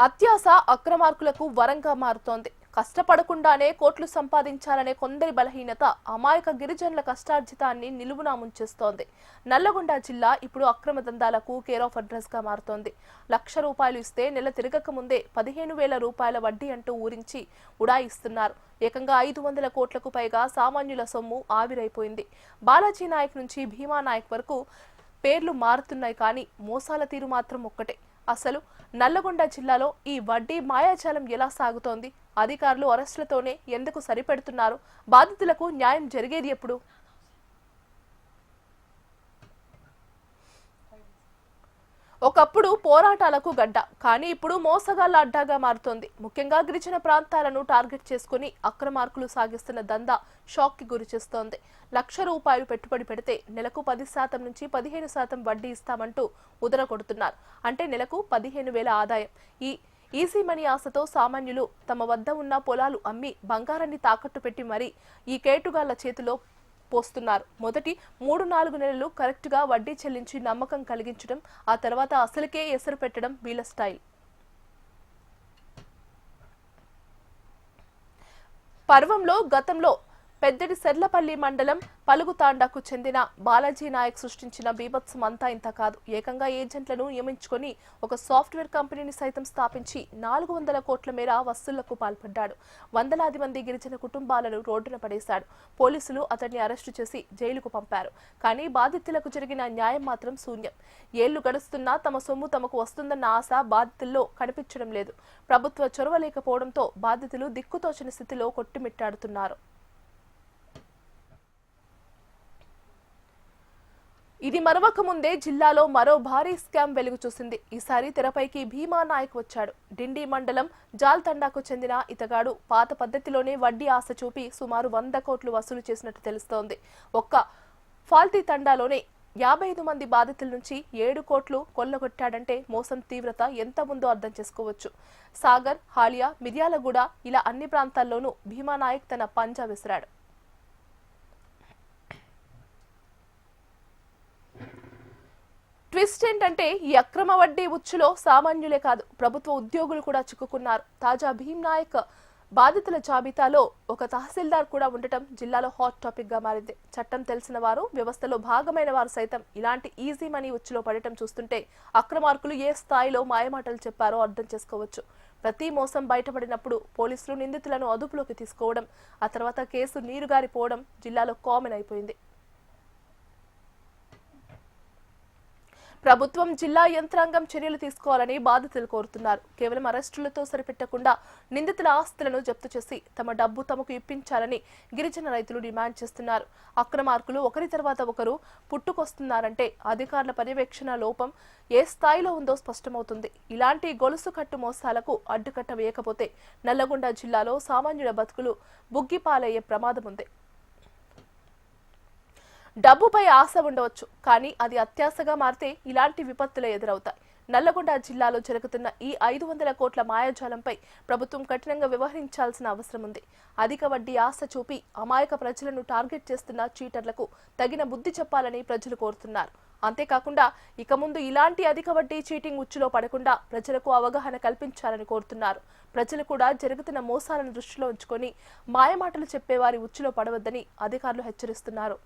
అత్యాస అక్రమార్కులకు వరంగా మారుతోంది. కష్టపడకుండానే కోట్లు సంపాదించాలనే కొందరి బలహీనత అమాయక గిరిజనుల కష్టార్జితాన్ని నిలువునా ముంచేస్తోంది. నల్లగొండ జిల్లా ఇప్పుడు అక్రమ దందాలకు కేర్ ఆఫ్ అడ్రస్ గా మారుతోంది. ₹1,00,000 ఇస్తే నెల తిరగక ముందే 15,000 రూపాయల వడ్డీ అంటూ ఊరించి ఉడాయిస్తున్నారు. ఏకంగా 500 కోట్లకు పైగా సామాన్యుల సొమ్ము ఆవిరైపోయింది. బాలాజీ నాయక్ నుంచి భీమా నాయక్ వరకు పేర్లు మారుతున్నాయి, కానీ మోసాల తీరు మాత్రం ఒక్కటే. అసలు నల్లగొండ జిల్లాలో ఈ వడ్డీ మాయాజాలం ఎలా సాగుతోంది? అధికారులు అరెస్టులతోనే ఎందుకు సరిపెడుతున్నారు? బాధితులకు న్యాయం జరిగేది ఎప్పుడు? ఒకప్పుడు పోరాటాలకు గడ్డ, కానీ ఇప్పుడు మోసగాళ్ల అడ్డాగా మారుతోంది. ముఖ్యంగా గిరిజన ప్రాంతాలను టార్గెట్ చేసుకుని అక్రమార్కులు సాగిస్తున్న దందా షాక్ కి గురి చేస్తోంది. ₹1,00,000 పెట్టుబడి పెడితే నెలకు 10% నుంచి 15% వడ్డీ ఇస్తామంటూ ఉదర కొడుతున్నారు. అంటే నెలకు 15,000 ఆదాయం. ఈ ఈజీ మనీ ఆశతో సామాన్యులు తమ వద్ద ఉన్న పొలాలు అమ్మి బంగారాన్ని తాకట్టు పెట్టి మరీ ఈ కేటుగాళ్ల చేతిలో పోస్తున్నారు. మొదటి 3-4 నెలలు కరెక్ట్ గా వడ్డీ చెల్లించి నమ్మకం కలిగించడం, ఆ తర్వాత అసలుకే ఎసరు పెట్టడం వీళ్ళ స్టైల్. పర్వంలో గతంలో పెద్దడి సెర్లపల్లి మండలం పలుగుతాండాకు చెందిన బాలాజీ నాయక్ సృష్టించిన బీభత్సం అంతా ఇంత కాదు. ఏకంగా ఏజెంట్లను నియమించుకొని ఒక సాఫ్ట్వేర్ కంపెనీని సైతం స్థాపించి 400 కోట్ల మేర వసూళ్లకు పాల్పడ్డాడు. వందలాది మంది గిరిజన కుటుంబాలను రోడ్డున పడేశాడు. పోలీసులు అతన్ని అరెస్టు చేసి జైలుకు పంపారు. కానీ బాధితులకు జరిగిన న్యాయం మాత్రం శూన్యం. ఏళ్లు గడుస్తున్నా తమ సొమ్ము తమకు వస్తుందన్న ఆశ బాధితుల్లో కనిపించడం లేదు. ప్రభుత్వ చొరవ లేకపోవడంతో బాధితులు దిక్కుతోచని స్థితిలో కొట్టుమిట్టాడుతున్నారు. ఇది మరవక ముందే జిల్లాలో మరో భారీ స్కామ్ వెలుగు చూసింది. ఈసారి తెరపైకి భీమా నాయక్ వచ్చాడు. డిండి మండలం జాల్తండాకు చెందిన ఇతగాడు పాత పద్ధతిలోనే వడ్డీ ఆశ చూపి సుమారు 100 కోట్లు వసూలు చేసినట్టు తెలుస్తోంది. ఒక్క ఫాల్తీ తండాలోనే 55 మంది బాధితుల నుంచి 7 కోట్లు కొల్లగొట్టాడంటే మోసం తీవ్రత ఎంత ఉందో అర్థం చేసుకోవచ్చు. సాగర్, హాలియా, మిర్యాలగూడ ఇలా అన్ని ప్రాంతాల్లోనూ భీమా నాయక్ తన పంజా విసిరాడు. ట్విస్ట్ ఏంటంటే ఈ అక్రమ వడ్డీ ఉచ్చులో సామాన్యులే కాదు, ప్రభుత్వ ఉద్యోగులు కూడా చిక్కుకున్నారు. తాజా భీమ్ నాయక్ బాధితుల జాబితాలో ఒక తహసీల్దార్ కూడా ఉండటం జిల్లాలో హాట్ టాపిక్ గా మారింది. చట్టం తెలిసిన వారు, వ్యవస్థలో భాగమైన వారు సైతం ఇలాంటి ఈజీ మనీ ఉచ్చులో పడటం చూస్తుంటే అక్రమార్కులు ఏ స్థాయిలో మాయమాటలు చెప్పారో అర్థం చేసుకోవచ్చు. ప్రతి మోసం బయటపడినప్పుడు పోలీసులు నిందితులను అదుపులోకి తీసుకోవడం, ఆ తర్వాత కేసు నీరుగారిపోవడం జిల్లాలో కామన్ అయిపోయింది. ప్రభుత్వం, జిల్లా యంత్రాంగం చర్యలు తీసుకోవాలని బాధితులు కోరుతున్నారు. కేవలం అరెస్టులతో సరిపెట్టకుండా నిందితుల ఆస్తులను జప్తు చేసి తమ డబ్బు తమకు ఇప్పించాలని గిరిజన రైతులు డిమాండ్ చేస్తున్నారు. అక్రమార్కులు ఒకరి తర్వాత ఒకరు పుట్టుకొస్తున్నారంటే అధికారుల పర్యవేక్షణ లోపం ఏ స్థాయిలో ఉందో స్పష్టమవుతుంది. ఇలాంటి గొలుసు కట్టు మోసాలకు అడ్డుకట్ట వేయకపోతే నల్లగొండ జిల్లాలో సామాన్యుల బతుకులు బుగ్గిపాలయ్యే ప్రమాదం ఉంది. డబ్బుపై ఆశ ఉండవచ్చు, కానీ అది అత్యాశగా మారితే ఇలాంటి విపత్తులు ఎదురవుతాయి. నల్లగొండ జిల్లాలో జరుగుతున్న ఈ 500 కోట్ల మాయాజాలంపై ప్రభుత్వం కఠినంగా వ్యవహరించాల్సిన అవసరం ఉంది. అధిక వడ్డీ ఆశ చూపి అమాయక ప్రజలను టార్గెట్ చేస్తున్న చీటర్లకు తగిన బుద్ధి చెప్పాలని ప్రజలు కోరుతున్నారు. అంతేకాకుండా ఇక ముందు ఇలాంటి అధిక వడ్డీ చీటింగ్ ఉచ్చులో పడకుండా ప్రజలకు అవగాహన కల్పించాలని కోరుతున్నారు. ప్రజలు కూడా జరుగుతున్న మోసాలను దృష్టిలో ఉంచుకొని మాయమాటలు చెప్పేవారి ఉచ్చులో పడవద్దని అధికారులు హెచ్చరిస్తున్నారు.